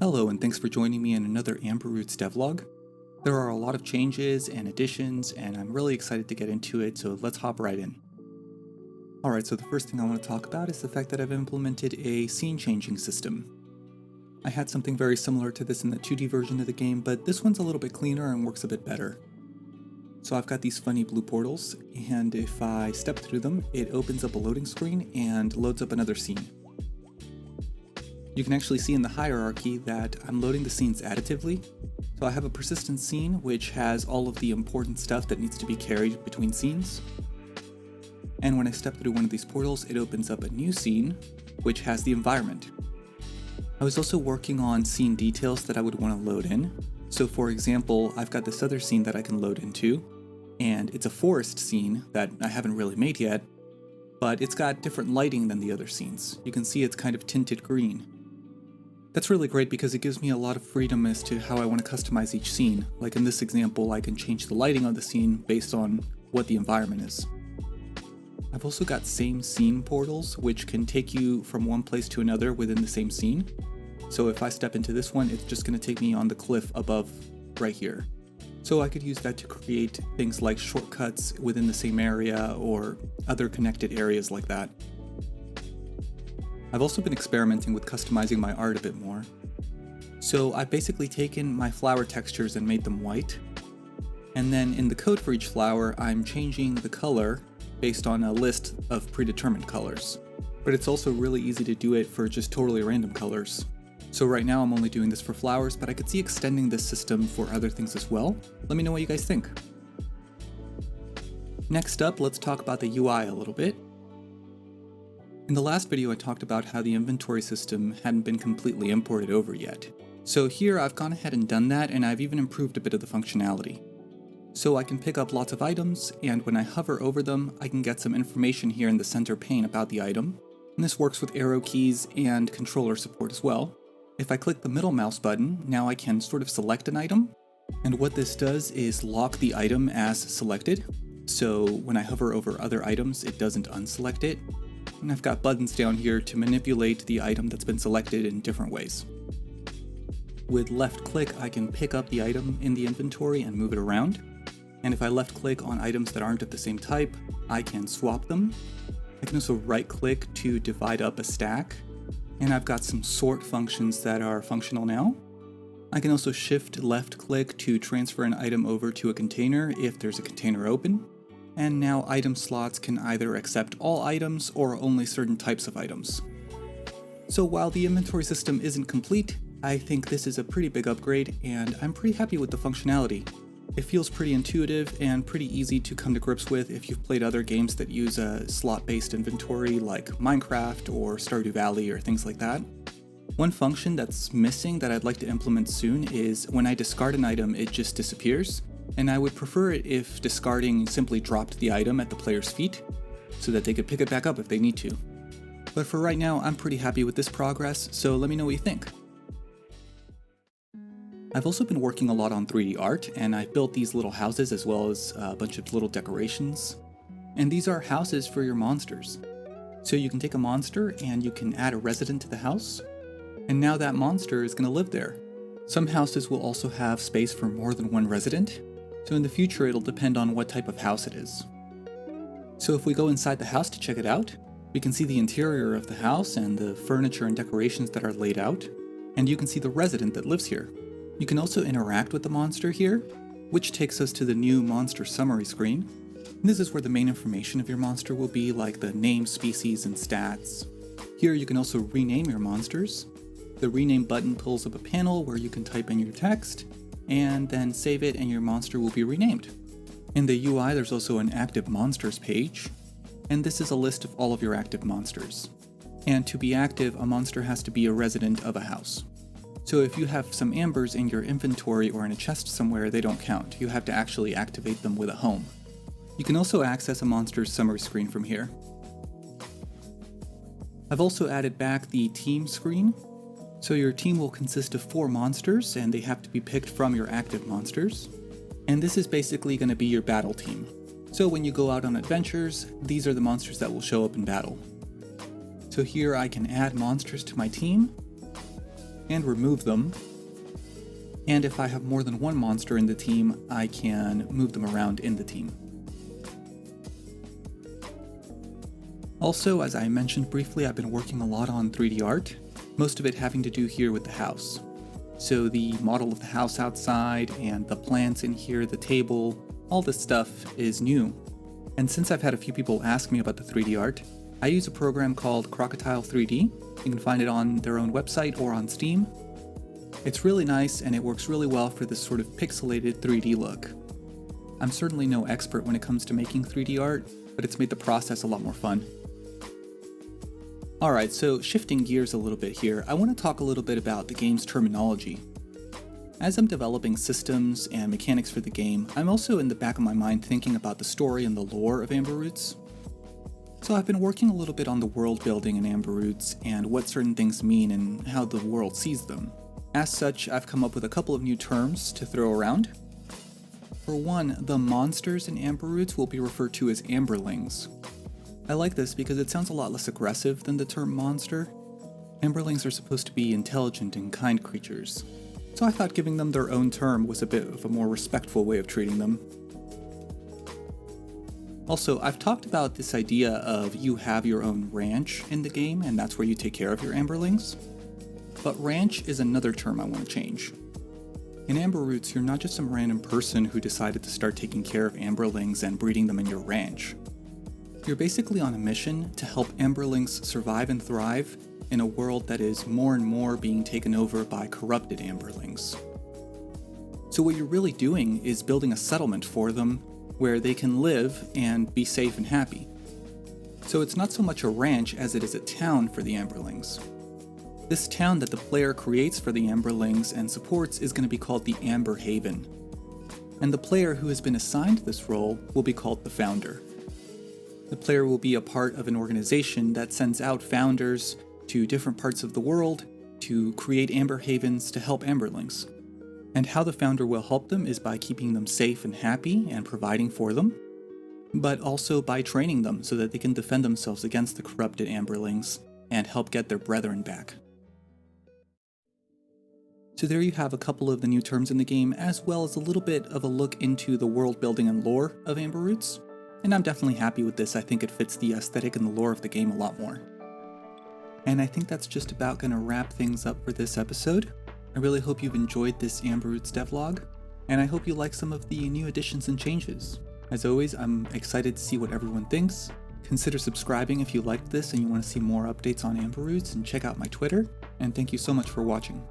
Hello and thanks for joining me in another Amber Roots devlog. There are a lot of changes and additions and I'm really excited to get into it, so let's hop right in. Alright, so the first thing I want to talk about is the fact that I've implemented a scene changing system. I had something very similar to this in the 2D version of the game, but this one's a little bit cleaner and works a bit better. So I've got these funny blue portals, and if I step through them, it opens up a loading screen and loads up another scene. You can actually see in the hierarchy that I'm loading the scenes additively. So I have a persistent scene which has all of the important stuff that needs to be carried between scenes. And when I step through one of these portals, it opens up a new scene which has the environment. I was also working on scene details that I would want to load in. So for example, I've got this other scene that I can load into, and it's a forest scene that I haven't really made yet, but it's got different lighting than the other scenes. You can see it's kind of tinted green. That's really great because it gives me a lot of freedom as to how I want to customize each scene. Like in this example, I can change the lighting of the scene based on what the environment is. I've also got same scene portals, which can take you from one place to another within the same scene. So if I step into this one, it's just going to take me on the cliff above right here. So I could use that to create things like shortcuts within the same area or other connected areas like that. I've also been experimenting with customizing my art a bit more. So I've basically taken my flower textures and made them white. And then in the code for each flower, I'm changing the color based on a list of predetermined colors. But it's also really easy to do it for just totally random colors. So right now I'm only doing this for flowers, but I could see extending this system for other things as well. Let me know what you guys think. Next up, let's talk about the UI a little bit. In the last video I talked about how the inventory system hadn't been completely imported over yet. So here I've gone ahead and done that, and I've even improved a bit of the functionality. So I can pick up lots of items, and when I hover over them, I can get some information here in the center pane about the item. And this works with arrow keys and controller support as well. If I click the middle mouse button, now I can sort of select an item. And what this does is lock the item as selected. So when I hover over other items, it doesn't unselect it. And I've got buttons down here to manipulate the item that's been selected in different ways. With left click, I can pick up the item in the inventory and move it around. And if I left click on items that aren't of the same type, I can swap them. I can also right click to divide up a stack. And I've got some sort functions that are functional now. I can also shift left click to transfer an item over to a container if there's a container open. And now item slots can either accept all items or only certain types of items. So while the inventory system isn't complete, I think this is a pretty big upgrade and I'm pretty happy with the functionality. It feels pretty intuitive and pretty easy to come to grips with if you've played other games that use a slot-based inventory like Minecraft or Stardew Valley or things like that. One function that's missing that I'd like to implement soon is when I discard an item, it just disappears. And I would prefer it if discarding simply dropped the item at the player's feet, so that they could pick it back up if they need to. But for right now, I'm pretty happy with this progress, so let me know what you think. I've also been working a lot on 3D art, and I've built these little houses as well as a bunch of little decorations. And these are houses for your monsters. So you can take a monster and you can add a resident to the house, and now that monster is going to live there. Some houses will also have space for more than one resident. So in the future, it'll depend on what type of house it is. So if we go inside the house to check it out, we can see the interior of the house and the furniture and decorations that are laid out, and you can see the resident that lives here. You can also interact with the monster here, which takes us to the new monster summary screen. And this is where the main information of your monster will be, like the name, species, and stats. Here you can also rename your monsters. The rename button pulls up a panel where you can type in your text, and then save it and your monster will be renamed. In the UI, there's also an active monsters page, and this is a list of all of your active monsters. And to be active, a monster has to be a resident of a house. So if you have some ambers in your inventory or in a chest somewhere, they don't count. You have to actually activate them with a home. You can also access a monster's summary screen from here. I've also added back the team screen. So your team will consist of 4 monsters, and they have to be picked from your active monsters. And this is basically going to be your battle team. So when you go out on adventures, these are the monsters that will show up in battle. So here I can add monsters to my team, and remove them. And if I have more than one monster in the team, I can move them around in the team. Also, as I mentioned briefly, I've been working a lot on 3D art, most of it having to do here with the house. So the model of the house outside and the plants in here, the table, all this stuff is new. And since I've had a few people ask me about the 3D art, I use a program called Crocodile 3D. You can find it on their own website or on Steam. It's really nice and it works really well for this sort of pixelated 3D look. I'm certainly no expert when it comes to making 3D art, but it's made the process a lot more fun. Alright, so shifting gears a little bit here, I want to talk a little bit about the game's terminology. As I'm developing systems and mechanics for the game, I'm also in the back of my mind thinking about the story and the lore of Amber Roots. So I've been working a little bit on the world building in Amber Roots and what certain things mean and how the world sees them. As such, I've come up with a couple of new terms to throw around. For one, the monsters in Amber Roots will be referred to as Amberlings. I like this because it sounds a lot less aggressive than the term monster. Amberlings are supposed to be intelligent and kind creatures, so I thought giving them their own term was a bit of a more respectful way of treating them. Also, I've talked about this idea of you have your own ranch in the game and that's where you take care of your Amberlings. But ranch is another term I want to change. In Amber Roots, you're not just some random person who decided to start taking care of Amberlings and breeding them in your ranch. You're basically on a mission to help Amberlings survive and thrive in a world that is more and more being taken over by corrupted Amberlings. So what you're really doing is building a settlement for them where they can live and be safe and happy. So it's not so much a ranch as it is a town for the Amberlings. This town that the player creates for the Amberlings and supports is going to be called the Amber Haven. And the player who has been assigned this role will be called the Founder. The player will be a part of an organization that sends out founders to different parts of the world to create Amber Havens to help Amberlings. And how the founder will help them is by keeping them safe and happy and providing for them, but also by training them so that they can defend themselves against the corrupted Amberlings and help get their brethren back. So there you have a couple of the new terms in the game, as well as a little bit of a look into the world building and lore of Amber Roots. And I'm definitely happy with this. I think it fits the aesthetic and the lore of the game a lot more. And I think that's just about going to wrap things up for this episode. I really hope you've enjoyed this Amber Roots devlog, and I hope you like some of the new additions and changes. As always, I'm excited to see what everyone thinks. Consider subscribing if you liked this and you want to see more updates on Amber Roots, and check out my Twitter. And thank you so much for watching.